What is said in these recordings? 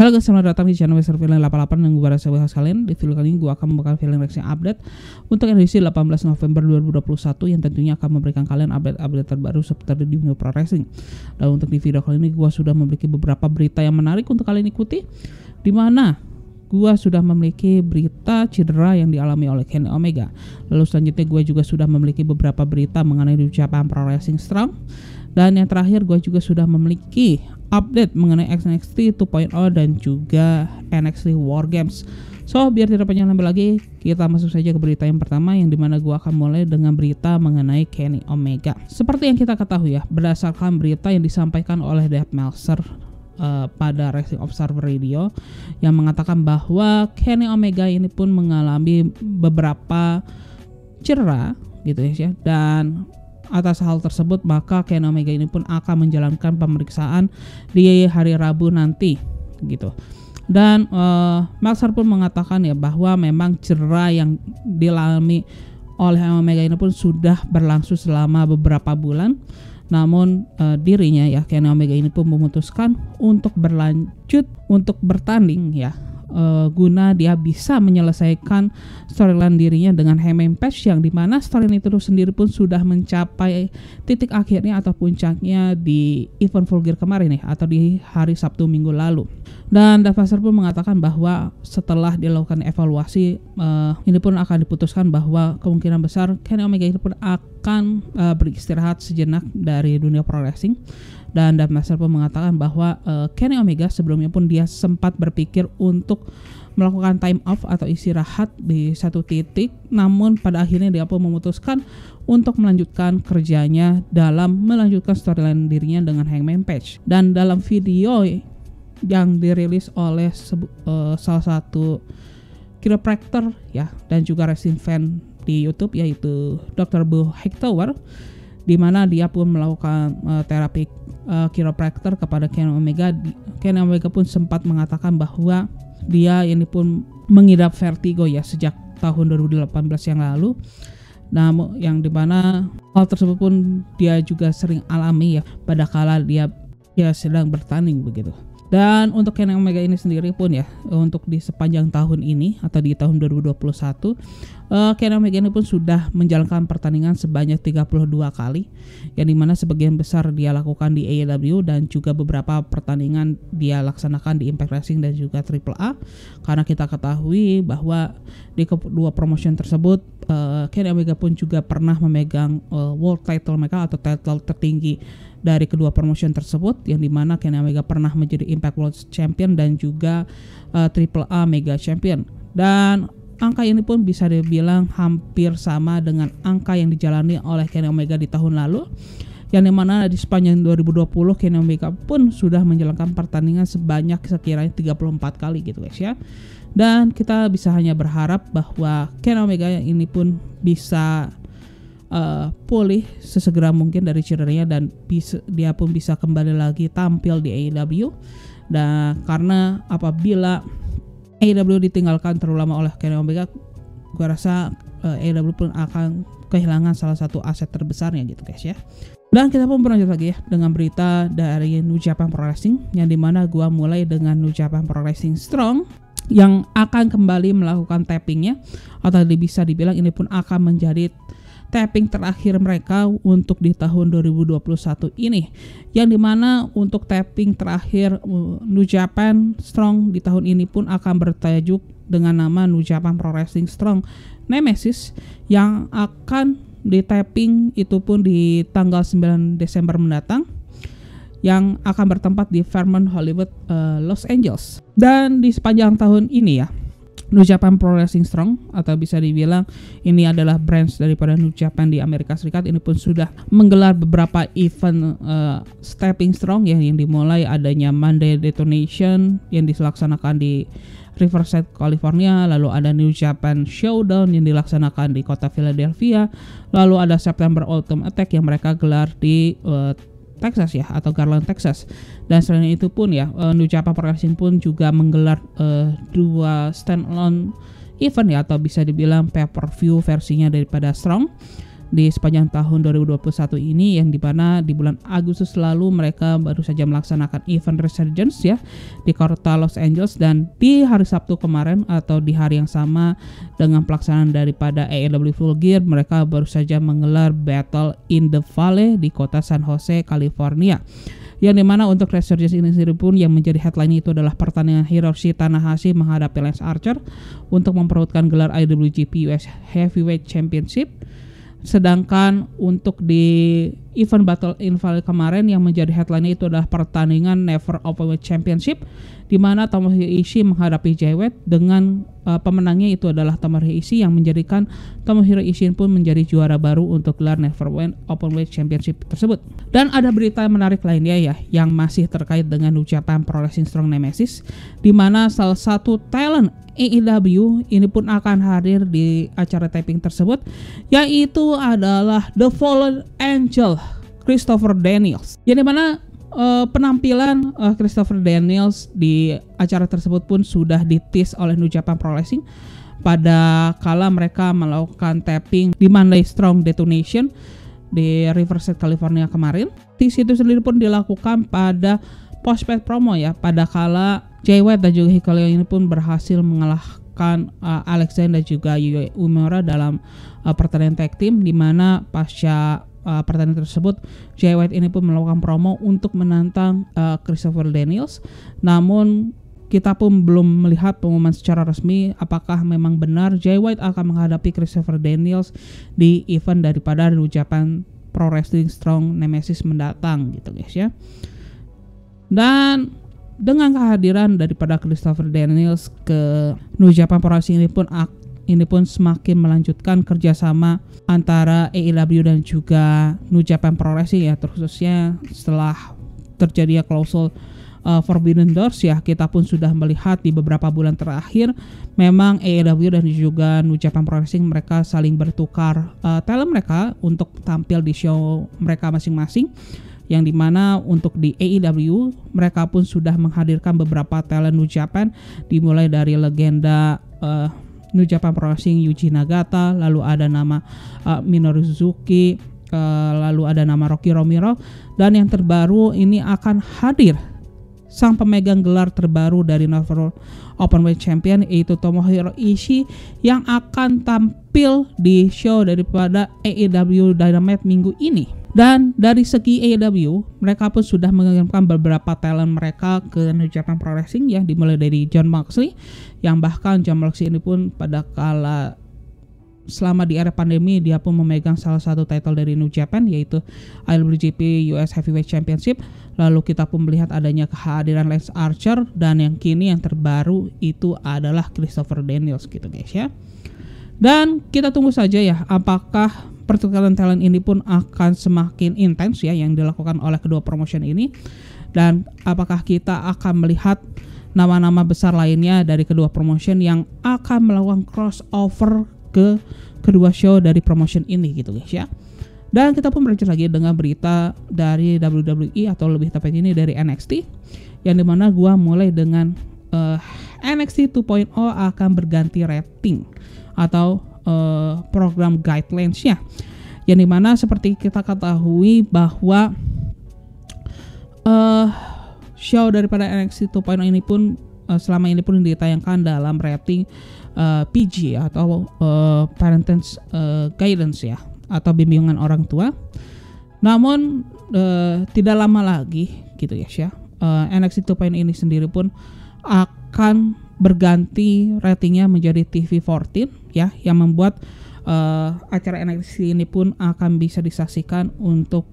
Halo guys, selamat datang di channel Western Feeling 88 yang gue rasa bahas kalian. Di video kali ini gue akan membawakan feeling reaction update untuk edisi 18 November 2021 yang tentunya akan memberikan kalian update terbaru seputar di dunia pro wrestling. Dan untuk di video kali ini gue sudah memiliki beberapa berita yang menarik untuk kalian ikuti, di mana gue sudah memiliki berita cedera yang dialami oleh Kenny Omega. Lalu selanjutnya gue juga sudah memiliki beberapa berita mengenai New Japan Pro Wrestling Strong. Dan yang terakhir gue juga sudah memiliki update mengenai NXT 2.0 dan juga NXT War Games. So biar tidak panjang lagi, kita masuk saja ke berita yang pertama, yang dimana gue akan mulai dengan berita mengenai Kenny Omega. Seperti yang kita ketahui ya, berdasarkan berita yang disampaikan oleh Dave Meltzer pada Wrestling Observer Radio, yang mengatakan bahwa Kenny Omega ini pun mengalami beberapa cedera gitu ya, dan atas hal tersebut maka Kenny Omega ini pun akan menjalankan pemeriksaan di hari Rabu nanti gitu. Dan Meltzer pun mengatakan ya bahwa memang cedera yang dialami oleh Omega ini pun sudah berlangsung selama beberapa bulan. Namun dirinya ya, Kenny Omega ini pun memutuskan untuk berlanjut untuk bertanding ya, guna dia bisa menyelesaikan storyline dirinya dengan Hangman Page, yang dimana storyline itu sendiri pun sudah mencapai titik akhirnya atau puncaknya di event Full Gear kemarin nih, atau di hari Sabtu minggu lalu. Dan Dave Meltzer pun mengatakan bahwa setelah dilakukan evaluasi, ini pun akan diputuskan bahwa kemungkinan besar Kenny Omega ini pun akan beristirahat sejenak dari dunia pro wrestling. Dan Dave Meltzer pun mengatakan bahwa Kenny Omega sebelumnya pun dia sempat berpikir untuk melakukan time off atau istirahat di satu titik, namun pada akhirnya dia pun memutuskan untuk melanjutkan kerjanya dalam melanjutkan storyline dirinya dengan Hangman Page. Dan dalam video yang dirilis oleh salah satu chiropractor ya, dan juga wrestling fan di YouTube, yaitu Dr. Bo Hightower, di mana dia pun melakukan terapi chiropractor kepada Kenny Omega. Kenny Omega pun sempat mengatakan bahwa dia ini pun mengidap vertigo ya sejak tahun 2018 yang lalu. Nah, yang dimana hal tersebut pun dia juga sering alami ya pada kala dia sedang bertanding begitu. Dan untuk Kenny Omega ini sendiri pun ya, untuk di sepanjang tahun ini atau di tahun 2021, Kenny Omega ini pun sudah menjalankan pertandingan sebanyak 32 kali, yang dimana sebagian besar dia lakukan di AEW, dan juga beberapa pertandingan dia laksanakan di Impact Wrestling dan juga AAA. Karena kita ketahui bahwa di kedua promotion tersebut Kenny Omega pun juga pernah memegang world title mereka atau title tertinggi dari kedua promotion tersebut, yang dimana Kenny Omega pernah menjadi Impact World Champion dan juga AAA Mega Champion. Dan angka ini pun bisa dibilang hampir sama dengan angka yang dijalani oleh Kenny Omega di tahun lalu, yang dimana di sepanjang 2020 Kenny Omega pun sudah menjalankan pertandingan sebanyak sekiranya 34 kali gitu guys ya. Dan kita bisa hanya berharap bahwa Kenny Omega ini pun bisa pulih sesegera mungkin dari cederanya, dan dia pun bisa kembali lagi tampil di AEW. Dan karena apabila AEW ditinggalkan terlalu lama oleh Kenny Omega, gue rasa AEW pun akan kehilangan salah satu aset terbesarnya gitu guys ya. Dan kita pun berlanjut lagi ya dengan berita dari New Japan Pro Wrestling, yang dimana gue mulai dengan New Japan Pro Wrestling Strong yang akan kembali melakukan tappingnya, atau bisa dibilang ini pun akan menjadi tapping terakhir mereka untuk di tahun 2021 ini, yang dimana untuk tapping terakhir New Japan Strong di tahun ini pun akan bertajuk dengan nama New Japan Pro Wrestling Strong Nemesis, yang akan di tapping itu pun di tanggal 9 Desember mendatang, yang akan bertempat di Fairmont Hollywood, Los Angeles. Dan di sepanjang tahun ini ya, New Japan Pro Wrestling Strong, atau bisa dibilang ini adalah branch daripada New Japan di Amerika Serikat, ini pun sudah menggelar beberapa event Stepping Strong ya, yang dimulai adanya Monday Detonation yang dilaksanakan di Riverside, California. Lalu ada New Japan Showdown yang dilaksanakan di kota Philadelphia. Lalu ada September Ultimate Attack yang mereka gelar di Texas ya, atau Garland, Texas. Dan selain itu pun ya, New Japan Pro Wrestling pun juga menggelar dua standalone event ya, atau bisa dibilang pay-per-view versinya daripada Strong. di sepanjang tahun 2021 ini, yang dimana di bulan Agustus lalu mereka baru saja melaksanakan event Resurgence ya di kota Los Angeles, dan di hari Sabtu kemarin atau di hari yang sama dengan pelaksanaan daripada AEW Full Gear, mereka baru saja menggelar Battle in the Valley di kota San Jose, California. Yang dimana untuk Resurgence ini sendiri pun yang menjadi headline itu adalah pertandingan Hiroshi Tanahashi menghadapi Lance Archer untuk memperebutkan gelar IWGP US Heavyweight Championship. Sedangkan untuk di event Battle in Valley kemarin yang menjadi headline itu adalah pertandingan Never Openweight Championship, di mana Tomohiro Ishii menghadapi Jay White, dengan pemenangnya itu adalah Tomohiro Ishii, yang menjadikan Tomohiro Ishii pun menjadi juara baru untuk gelar Never Openweight Championship tersebut. Dan ada berita menarik lainnya ya yang masih terkait dengan New Japan Pro Wrestling Strong Nemesis, di mana salah satu talent AEW ini pun akan hadir di acara taping tersebut, yaitu adalah The Fallen Angel Christopher Daniels. Yang dimana penampilan Christopher Daniels di acara tersebut pun sudah ditis oleh New Japan Pro Wrestling pada kala mereka melakukan taping di Monday Strong Detonation di Riverside, California kemarin. Tis itu sendiri pun dilakukan pada post-paid promo ya, pada kala Jay White dan juga Hikaru ini pun berhasil mengalahkan Alex Zayne dan juga Yuya Uemura dalam pertandingan tag team, di mana pasca pertandingan tersebut Jay White ini pun melakukan promo untuk menantang Christopher Daniels. Namun kita pun belum melihat pengumuman secara resmi apakah memang benar Jay White akan menghadapi Christopher Daniels di event daripada New Japan Pro Wrestling Strong Nemesis mendatang gitu guys ya. Dan dengan kehadiran daripada Christopher Daniels ke New Japan Pro Wrestling ini pun semakin melanjutkan kerjasama antara AEW dan juga New Japan Pro Wrestling ya, terkhususnya setelah terjadinya klausul Forbidden Doors ya. Kita pun sudah melihat di beberapa bulan terakhir memang AEW dan juga New Japan Pro Wrestling mereka saling bertukar talent mereka untuk tampil di show mereka masing-masing, yang dimana untuk di AEW mereka pun sudah menghadirkan beberapa talent New Japan, dimulai dari legenda New Japan Pro Wrestling Yuji Nagata, lalu ada nama Minoru Suzuki, lalu ada nama Rocky Romero, dan yang terbaru ini akan hadir sang pemegang gelar terbaru dari Never Openweight Champion, yaitu Tomohiro Ishii, yang akan tampil di show daripada AEW Dynamite minggu ini. Dan dari segi AEW, mereka pun sudah mengirimkan beberapa talent mereka ke New Japan Pro Wrestling ya, dimulai dari Jon Moxley, yang bahkan Jon Moxley ini pun pada kala selama di era pandemi dia pun memegang salah satu title dari New Japan, yaitu IWGP US Heavyweight Championship. Lalu kita pun melihat adanya kehadiran Lance Archer, dan yang kini yang terbaru itu adalah Christopher Daniels gitu guys ya. Dan kita tunggu saja ya apakah pertukaran talent ini pun akan semakin intens ya yang dilakukan oleh kedua promotion ini, dan apakah kita akan melihat nama-nama besar lainnya dari kedua promotion yang akan melakukan crossover ke kedua show dari promotion ini gitu guys ya. Dan kita pun berlanjut lagi dengan berita dari WWE atau lebih tepat ini dari NXT, yang dimana gua mulai dengan NXT 2.0 akan berganti rating atau program guidelines-nya, yang dimana seperti kita ketahui bahwa show daripada NXT 2.0 ini pun selama ini pun ditayangkan dalam rating PG atau parental guidance ya, atau bimbingan orang tua. Namun tidak lama lagi gitu ya, NXT 2.0 ini sendiri pun akan berganti ratingnya menjadi TV14 ya, yang membuat acara NXT ini pun akan bisa disaksikan untuk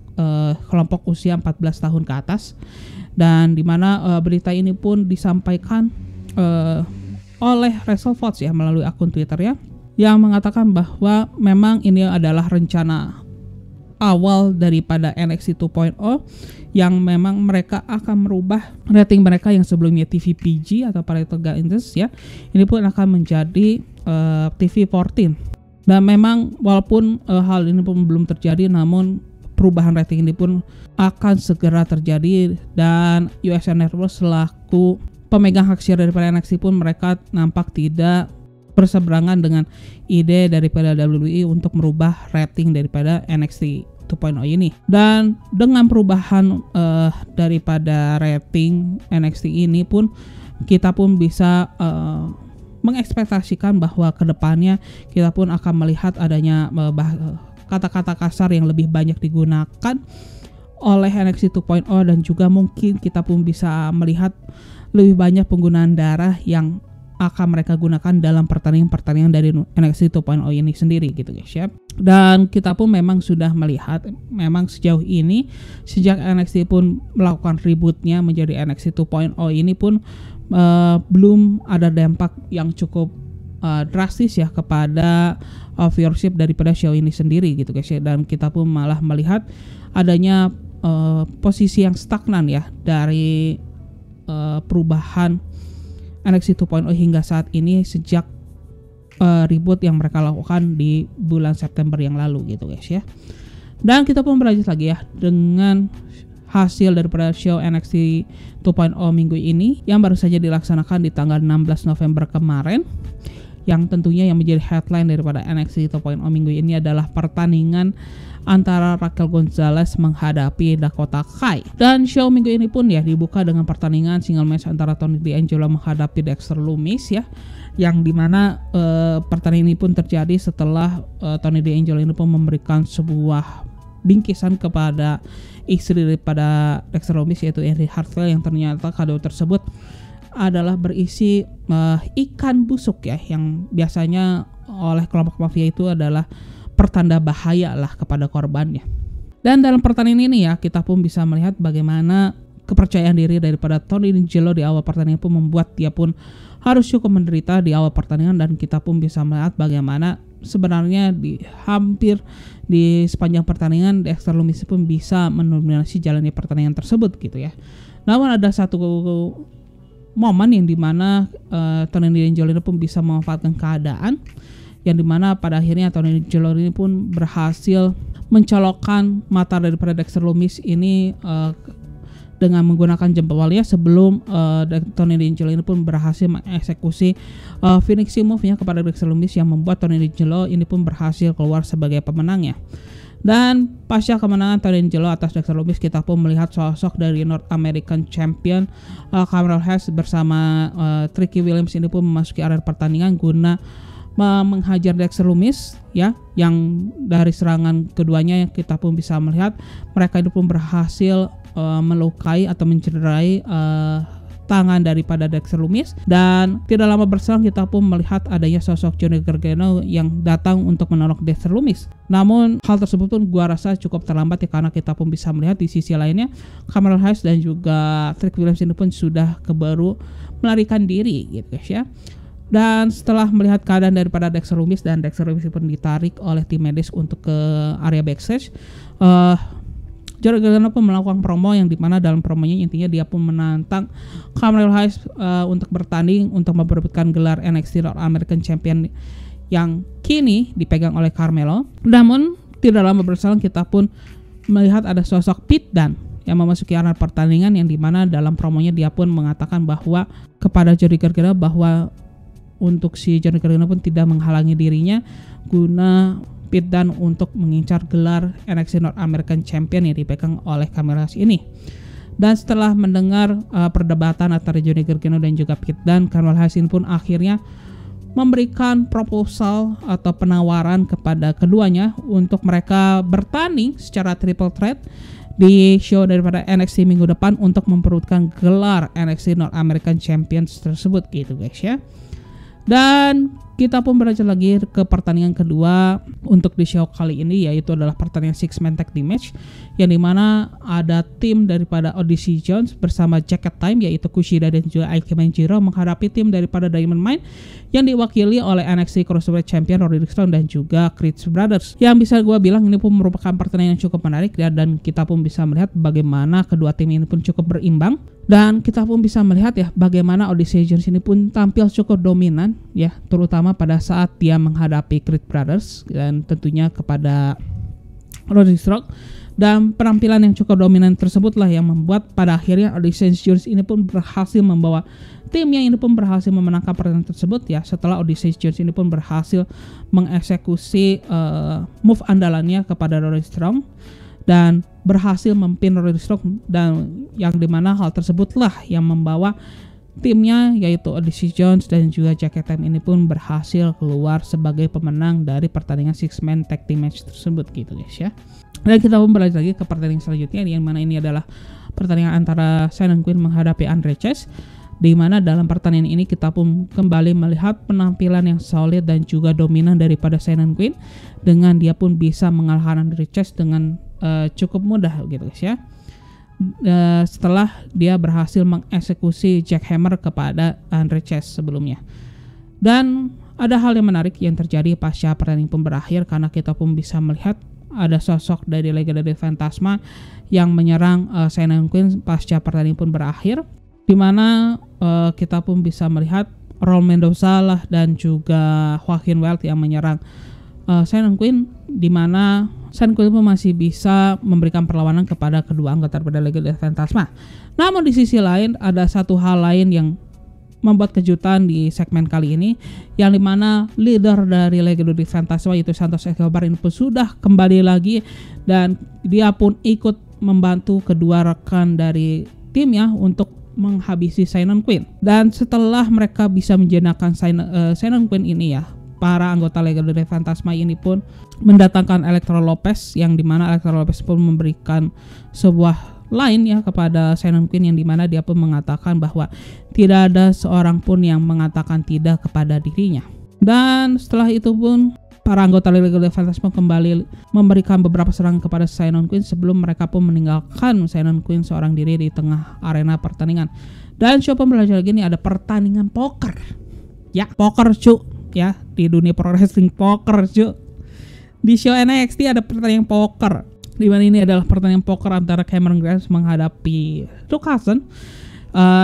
kelompok usia 14 tahun ke atas. Dan dimana berita ini pun disampaikan oleh WrestleVotes ya melalui akun Twitter ya, yang mengatakan bahwa memang ini adalah rencana awal daripada NXT 2.0, yang memang mereka akan merubah rating mereka yang sebelumnya TV PG atau parental guidance ya, ini pun akan menjadi TV14. Dan memang walaupun hal ini pun belum terjadi, namun perubahan rating ini pun akan segera terjadi, dan USA Network selaku pemegang hak siar daripada NXT pun mereka nampak tidak berseberangan dengan ide daripada WWE untuk merubah rating daripada NXT 2.0 ini. Dan dengan perubahan daripada rating NXT ini pun kita pun bisa mengekspektasikan bahwa kedepannya kita pun akan melihat adanya kata-kata kasar yang lebih banyak digunakan oleh NXT 2.0, dan juga mungkin kita pun bisa melihat lebih banyak penggunaan darah yang akan mereka gunakan dalam pertandingan-pertandingan dari NXT 2.0 ini sendiri gitu guys ya. Dan kita pun memang sudah melihat memang sejauh ini sejak NXT pun melakukan rebootnya menjadi NXT 2.0 ini pun belum ada dampak yang cukup drastis ya kepada viewership daripada show ini sendiri gitu guys ya. Dan kita pun malah melihat adanya posisi yang stagnan ya dari perubahan NXT 2.0 hingga saat ini sejak reboot yang mereka lakukan di bulan September yang lalu gitu guys ya. Dan kita pun berlanjut lagi ya dengan hasil daripada show NXT 2.0 minggu ini yang baru saja dilaksanakan di tanggal 16 November kemarin, yang tentunya yang menjadi headline daripada NXT 2.0 minggu ini adalah pertandingan antara Raquel Gonzalez menghadapi Dakota Kai. Dan show minggu ini pun ya dibuka dengan pertandingan single match antara Tony D'Angelo menghadapi Dexter Lumis ya, yang dimana pertandingan ini pun terjadi setelah Tony D'Angelo ini pun memberikan sebuah bingkisan kepada istri daripada Dexter Lumis, yaitu Indi Hartwell, yang ternyata kado tersebut adalah berisi ikan busuk ya, yang biasanya oleh kelompok mafia itu adalah pertanda bahaya lah kepada korbannya. Dan dalam pertandingan ini ya kita pun bisa melihat bagaimana kepercayaan diri daripada Tony D'Angelo di awal pertandingan pun membuat dia pun harus cukup menderita di awal pertandingan. Dan kita pun bisa melihat bagaimana sebenarnya hampir di sepanjang pertandingan Dexter Lumis pun bisa mendominasi jalannya pertandingan tersebut gitu ya. Namun ada satu momen yang dimana Tony D'Angelo pun bisa memanfaatkan keadaan, yang dimana pada akhirnya Tony D'Angelo ini pun berhasil mencolokkan mata daripada Dexter Lumis ini dengan menggunakan jempolnya sebelum Tony D'Angelo ini pun berhasil mengeksekusi finishing move-nya kepada Dexter Lumis, yang membuat Tony D'Angelo ini pun berhasil keluar sebagai pemenangnya. Dan pasca kemenangan Tony D'Angelo atas Dexter Lumis, kita pun melihat sosok dari North American Champion Carmelo Hayes bersama Tricky Williams ini pun memasuki area pertandingan guna menghajar Dexter Lumis ya, yang dari serangan keduanya kita pun bisa melihat mereka ini pun berhasil melukai atau mencederai tangan daripada Dexter Lumis. Dan tidak lama berselang kita pun melihat adanya sosok Johnny Gargano yang datang untuk menolong Dexter Lumis. Namun hal tersebut pun gua rasa cukup terlambat ya, karena kita pun bisa melihat di sisi lainnya Carmelo Hayes dan juga Tricky Williams ini pun sudah keburu melarikan diri gitu guys ya. Dan setelah melihat keadaan daripada Dexter Lumis, dan Dexter Lumis pun ditarik oleh tim medis untuk ke area backstage, Johnny Gargano pun melakukan promo yang dimana dalam promonya intinya dia pun menantang Carmelo Hayes untuk bertanding untuk memperebutkan gelar NXT North American Champion yang kini dipegang oleh Carmelo. Namun tidak lama berselang kita pun melihat ada sosok Pete Dunne yang memasuki area pertandingan, yang dimana dalam promonya dia pun mengatakan bahwa kepada Johnny Gargano bahwa untuk si Johnny Gargano pun tidak menghalangi dirinya guna Pete Dunne untuk mengincar gelar NXT North American Champion yang dipegang oleh Carmelo Hayes ini. Dan setelah mendengar perdebatan antara Johnny Gargano dan juga Pete Dunne, Carmelo Hayes ini pun akhirnya memberikan proposal atau penawaran kepada keduanya untuk mereka bertanding secara triple threat di show daripada NXT minggu depan untuk memperebutkan gelar NXT North American Champions tersebut gitu guys ya. Dan kita pun berlanjut lagi ke pertandingan kedua untuk di show kali ini, yaitu adalah pertandingan Six Man Tag Team Match, yang dimana ada tim daripada Odyssey Jones bersama Jacket Time, yaitu Kushida dan juga Ike Manjiro, menghadapi tim daripada Diamond Mine yang diwakili oleh NXT Cruiserweight Champion Roderick Strong dan juga Creed Brothers. Yang bisa gue bilang ini pun merupakan pertandingan yang cukup menarik ya, dan kita pun bisa melihat bagaimana kedua tim ini pun cukup berimbang. Dan kita pun bisa melihat ya bagaimana Odyssey Jones ini pun tampil cukup dominan ya, terutama pada saat dia menghadapi Creed Brothers, dan tentunya kepada Roderick Strong. Dan penampilan yang cukup dominan tersebutlah yang membuat pada akhirnya Odyssey Jones ini pun berhasil membawa timnya ini pun berhasil memenangkan pertandingan tersebut ya, setelah Odyssey Jones ini pun berhasil mengeksekusi move andalannya kepada Roderick Strong dan berhasil mempin Roderick Strong, dan yang dimana hal tersebutlah yang membawa timnya yaitu Odyssey Jones dan juga Jacket Time ini pun berhasil keluar sebagai pemenang dari pertandingan six man tag team match tersebut gitu guys ya. Dan kita pun berlanjut lagi ke pertandingan selanjutnya, yang mana ini adalah pertandingan antara Cyan Queen menghadapi Andre Chase, di mana dalam pertandingan ini kita pun kembali melihat penampilan yang solid dan juga dominan daripada Cyan Queen, dengan dia pun bisa mengalahkan Andre Chase dengan cukup mudah gitu guys ya. Setelah dia berhasil mengeksekusi jackhammer kepada Andre Chase sebelumnya. Dan ada hal yang menarik yang terjadi pasca pertandingan pun berakhir, karena kita pun bisa melihat ada sosok dari legenda dari Fantasma yang menyerang Cyan Queen pasca pertandingan pun berakhir, di mana kita pun bisa melihat Raul Mendoza lah dan juga Joaquin Wilde yang menyerang Cyan Queen, di mana Cyan Queen pun masih bisa memberikan perlawanan kepada kedua anggota pada legenda Fantasma. Namun di sisi lain ada satu hal lain yang membuat kejutan di segmen kali ini, yang dimana leader dari legenda Fantasma yaitu Santos Escobar ini pun sudah kembali lagi, dan dia pun ikut membantu kedua rekan dari timnya untuk menghabisi Cyan Queen. Dan setelah mereka bisa menjenakan Cyan Queen ini ya, para anggota legenda Fantasma ini pun mendatangkan Electro Lopez, yang dimana Electro Lopez pun memberikan sebuah lain ya kepada Cyan Queen, yang dimana dia pun mengatakan bahwa tidak ada seorang pun yang mengatakan tidak kepada dirinya. Dan setelah itu pun para anggota legenda Fantasma kembali memberikan beberapa serangan kepada Cyan Queen sebelum mereka pun meninggalkan Cyan Queen seorang diri di tengah arena pertandingan. Dan show pun berlanjut lagi, ini ada pertandingan poker ya, poker cu ya, di dunia pro wrestling poker cu. Di show NXT ada pertandingan poker, di mana ini adalah pertandingan poker antara Cameron Grimes menghadapi Duke Hudson.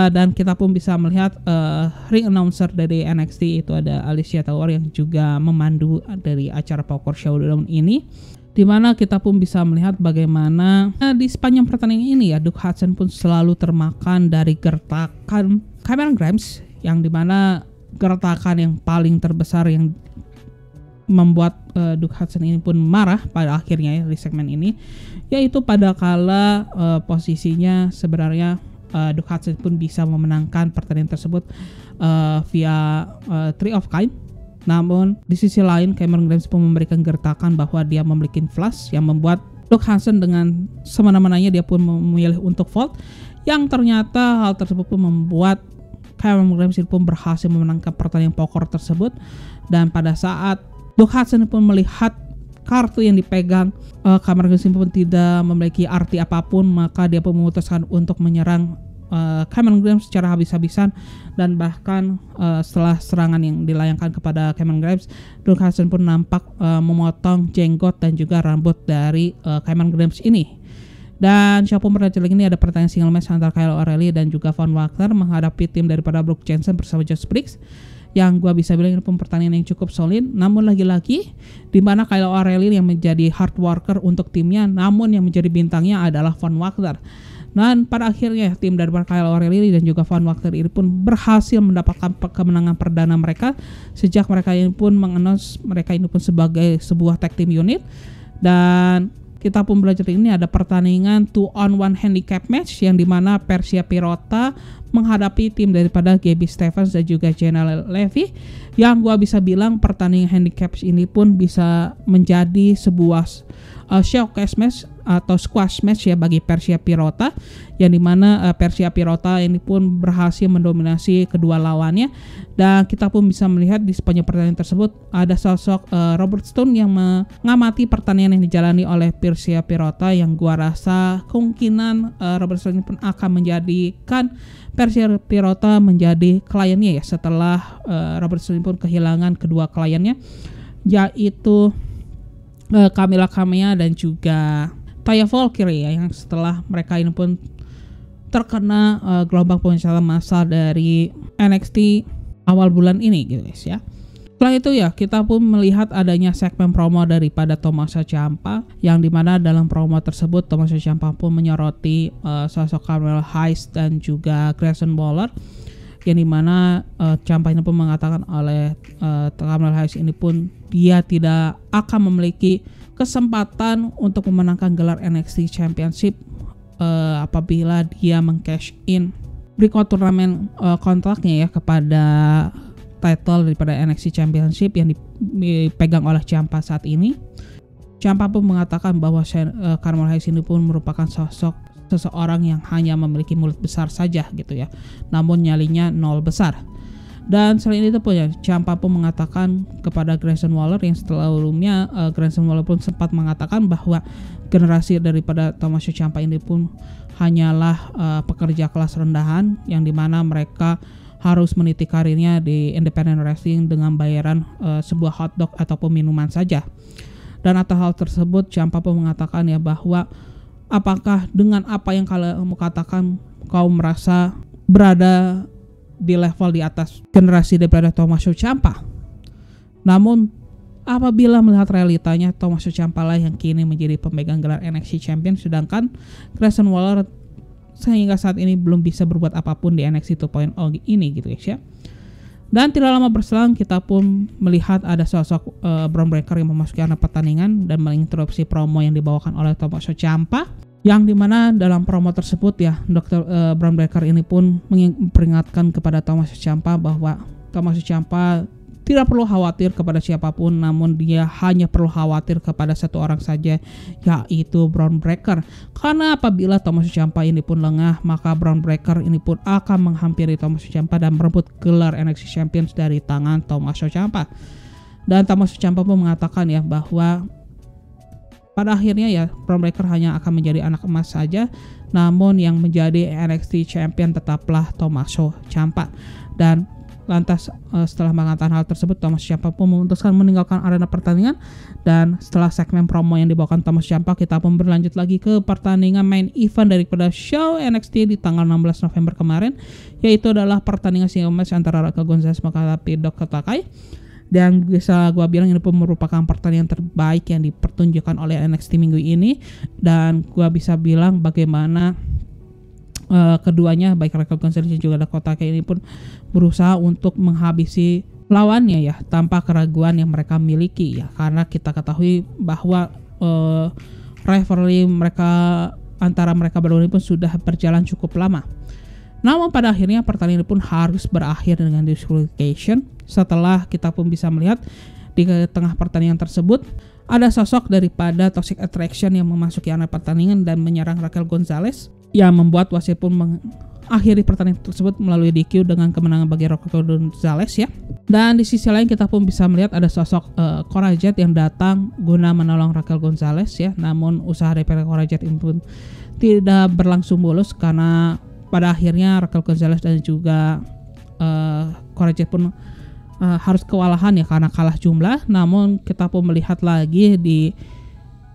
Dan kita pun bisa melihat ring announcer dari NXT itu ada Alicia Tower yang juga memandu dari acara Poker Showdown ini, di mana kita pun bisa melihat bagaimana di sepanjang pertandingan ini ya, Duke Hudson pun selalu termakan dari gertakan Cameron Grimes, yang dimana gertakan yang paling terbesar yang membuat Duke Hudson ini pun marah pada akhirnya ya, di segmen ini, yaitu pada kala posisinya sebenarnya Duke Hudson pun bisa memenangkan pertandingan tersebut via Three of Kind. Namun di sisi lain Cameron Grimes pun memberikan gertakan bahwa dia memiliki flash, yang membuat Duke Hudson dengan semena-menanya dia pun memilih untuk fold, yang ternyata hal tersebut pun membuat Cameron Grimes pun berhasil memenangkan pertandingan poker tersebut. Dan pada saat Duke Hudson pun melihat kartu yang dipegang Cameron Grimes pun tidak memiliki arti apapun, maka dia pun memutuskan untuk menyerang Cameron Grimes secara habis-habisan. Dan bahkan setelah serangan yang dilayangkan kepada Cameron Grimes, Duke Hudson pun nampak memotong jenggot dan juga rambut dari Cameron Grimes ini. Dan show pun berlanjut lagi, ini ada pertandingan single match antara Kyle O'Reilly dan juga Von Wagner menghadapi tim daripada Brooke Jensen bersama Josh Briggs, yang gua bisa bilang ini pun pertandingan yang cukup solid. Namun lagi-lagi di mana Kyle O'Reilly yang menjadi hard worker untuk timnya, namun yang menjadi bintangnya adalah Von Wagner. Dan pada akhirnya tim dari Kyle O'Reilly dan juga Von Wagner ini pun berhasil mendapatkan kemenangan perdana mereka sejak mereka ini pun mengannounce mereka ini pun sebagai sebuah tag team unit. Dan kita pun belajar ini ada pertandingan 2-on-1 handicap match, yang dimana Persia Pirota menghadapi tim daripada Gabby Stevens dan juga Jenna Levy, yang gua bisa bilang pertandingan handicap ini pun bisa menjadi sebuah showcase match atau squash match ya bagi Persia Pirota, yang dimana Persia Pirota ini pun berhasil mendominasi kedua lawannya. Dan kita pun bisa melihat di sepanjang pertandingan tersebut ada sosok Robert Stone yang mengamati pertandingan yang dijalani oleh Persia Pirota, yang gua rasa kemungkinan Robert Stone pun akan menjadikan Persia Pirota menjadi kliennya ya, setelah Robert Stone pun kehilangan kedua kliennya, yaitu Camila Kamea dan juga Taya Valkyrie ya, yang setelah mereka ini pun terkena gelombang pemecatan massal dari NXT awal bulan ini gitu guys ya. Setelah itu ya kita pun melihat adanya segmen promo daripada Tommaso Ciampa, yang dimana dalam promo tersebut Tommaso Ciampa pun menyoroti sosok Carmelo Hayes dan juga Grayson Waller, yang dimana Ciampa ini pun mengatakan oleh Carmelo Hayes ini pun dia tidak akan memiliki kesempatan untuk memenangkan gelar NXT Championship apabila dia meng-cash in berikut turnamen kontraknya ya kepada title daripada NXT Championship yang dipegang oleh Ciampa saat ini. Ciampa pun mengatakan bahwa Carmelo Hayes ini pun merupakan sosok seseorang yang hanya memiliki mulut besar saja gitu ya, namun nyalinya nol besar. Dan selain itu pun ya, Ciampa pun mengatakan kepada Grayson Waller yang sebelumnya Grayson Waller pun sempat mengatakan bahwa generasi daripada Tommaso Ciampa ini pun hanyalah pekerja kelas rendahan, yang dimana mereka harus meniti karirnya di independent wrestling dengan bayaran sebuah hotdog ataupun minuman saja. Dan atas hal tersebut Ciampa pun mengatakan ya bahwa apakah dengan apa yang kamu katakan kau merasa berada di level di atas generasi daripada Tommaso Ciampa. Namun apabila melihat realitanya, Tommaso Ciampa lah yang kini menjadi pemegang gelar NXT Champion, sedangkan Grayson Waller sehingga saat ini belum bisa berbuat apapun di NXT 2.0 ini gitu guys ya. Dan tidak lama berselang kita pun melihat ada sosok Bron Breakker yang memasuki arena pertandingan dan menginterupsi promo yang dibawakan oleh Tommaso Ciampa, yang dimana dalam promo tersebut ya Bron Breakker ini pun memperingatkan kepada Tommaso Ciampa bahwa Tommaso Ciampa tidak perlu khawatir kepada siapapun, namun dia hanya perlu khawatir kepada satu orang saja, yaitu Bron Breakker. Karena apabila Tommaso Ciampa ini pun lengah, maka Bron Breakker ini pun akan menghampiri Tommaso Ciampa dan merebut gelar NXT Champions dari tangan Tommaso Ciampa. Dan Tommaso Ciampa pun mengatakan ya bahwa pada akhirnya ya Bron Breakker hanya akan menjadi anak emas saja, namun yang menjadi NXT Champion tetaplah Tommaso Ciampa. Dan lantas setelah mengatakan hal tersebut, Tommaso Ciampa pun memutuskan meninggalkan arena pertandingan. Dan setelah segmen promo yang dibawakan Tommaso Ciampa, kita pun berlanjut lagi ke pertandingan main event daripada show NXT di tanggal 16 November kemarin, yaitu adalah pertandingan single match antara Raquel Gonzalez menghadapi Dakota Kai. Dan bisa gue bilang ini pun merupakan pertandingan terbaik yang dipertunjukkan oleh NXT minggu ini. Dan gue bisa bilang bagaimana keduanya baik Raquel Gonzalez dan juga Dakota Kai ini pun berusaha untuk menghabisi lawannya ya tanpa keraguan yang mereka miliki ya, karena kita ketahui bahwa rivalry mereka antara mereka berdua ini pun sudah berjalan cukup lama. Namun pada akhirnya pertandingan pun harus berakhir dengan disqualification, setelah kita pun bisa melihat di tengah pertandingan tersebut ada sosok daripada Toxic Attraction yang memasuki arena pertandingan dan menyerang Raquel Gonzalez, yang membuat wasit pun mengakhiri pertandingan tersebut melalui DQ dengan kemenangan bagi Raquel Gonzalez ya. Dan di sisi lain kita pun bisa melihat ada sosok Cora Jade yang datang guna menolong Raquel Gonzalez ya. Namun usaha dari Cora Jade ini pun tidak berlangsung mulus, karena pada akhirnya Raquel Gonzalez dan juga Cora Jade pun harus kewalahan ya karena kalah jumlah. Namun kita pun melihat lagi di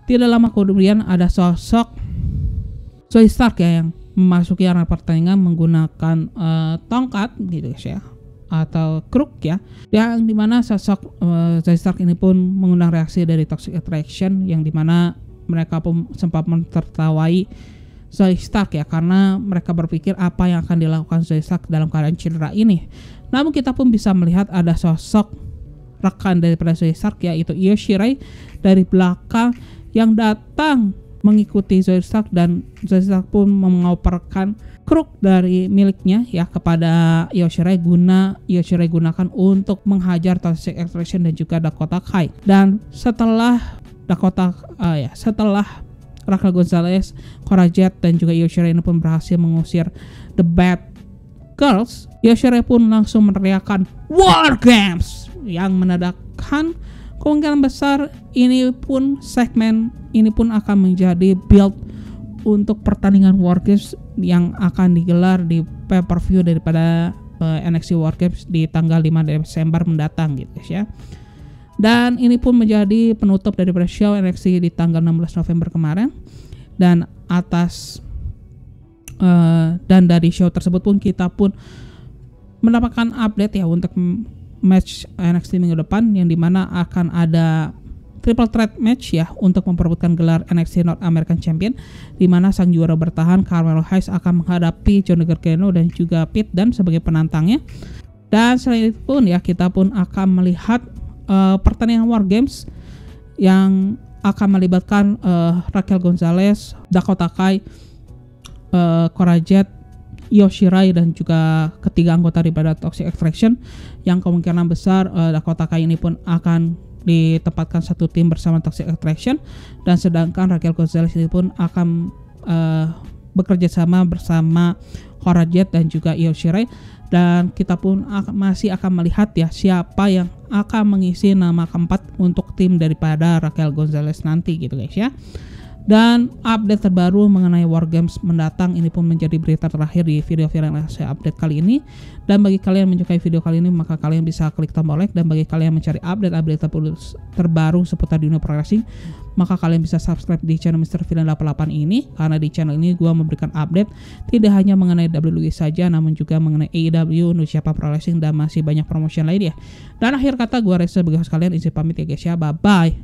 tidak lama kemudian ada sosok Zoey Stark ya yang memasuki arena pertandingan menggunakan tongkat gitu guys ya, atau kruk ya, yang dimana sosok Zoey Stark ini pun mengundang reaksi dari Toxic Attraction, yang dimana mereka pun sempat mentertawai Zoey Stark ya, karena mereka berpikir apa yang akan dilakukan Zoey Stark dalam keadaan cedera ini. Namun kita pun bisa melihat ada sosok rekan daripada Zoey Stark yaitu Io Shirai dari belakang yang datang mengikuti Zoey Stark, dan Zoey Stark pun mengoperkan kruk dari miliknya ya kepada Io Shirai gunakan untuk menghajar Toxic Attraction dan juga Dakota Kai. Dan setelah Raquel Gonzalez, Cora Jade dan juga Io Shirai ini pun berhasil mengusir The Bad Girls, Io Shirai pun langsung meneriakkan War Games, yang menandakan kemungkinan besar segmen ini pun akan menjadi build untuk pertandingan War Games yang akan digelar di pay-per-view daripada NXT War Games di tanggal 5 Desember mendatang gitu ya. Dan ini pun menjadi penutup daripada show NXT di tanggal 16 November kemarin. Dan dan dari show tersebut pun kita pun mendapatkan update ya untuk match NXT minggu depan, yang dimana akan ada triple threat match ya untuk memperebutkan gelar NXT North American Champion, di mana sang juara bertahan Carmelo Hayes akan menghadapi Johnny Gargano dan juga Pete Dunne sebagai penantangnya. Dan selain itu pun ya, kita pun akan melihat pertandingan War Games yang akan melibatkan Raquel Gonzalez, Dakota Kai, Cora Jade, Io Shirai, dan juga ketiga anggota daripada Toxic Attraction, yang kemungkinan besar Dakota Kai ini pun akan ditempatkan satu tim bersama Toxic Attraction, dan sedangkan Raquel Gonzalez ini pun akan bekerja sama bersama Cora Jade dan juga Io Shirai. Dan kita pun masih akan melihat ya siapa yang akan mengisi nama keempat untuk tim daripada Raquel Gonzalez nanti gitu guys ya. Dan update terbaru mengenai War Games mendatang ini pun menjadi berita terakhir di video viral yang saya update kali ini. Dan bagi kalian yang menyukai video kali ini, maka kalian bisa klik tombol like. Dan bagi kalian yang mencari update terbaru seputar dunia pro wrestling, maka kalian bisa subscribe di channel Mr. Villain 88 ini. Karena di channel ini gue memberikan update tidak hanya mengenai WWE saja, namun juga mengenai AEW, New Japan Pro Wrestling, dan masih banyak promotion lain ya. Dan akhir kata, gue Reza sebagai host kalian izin pamit ya guys ya. Bye bye.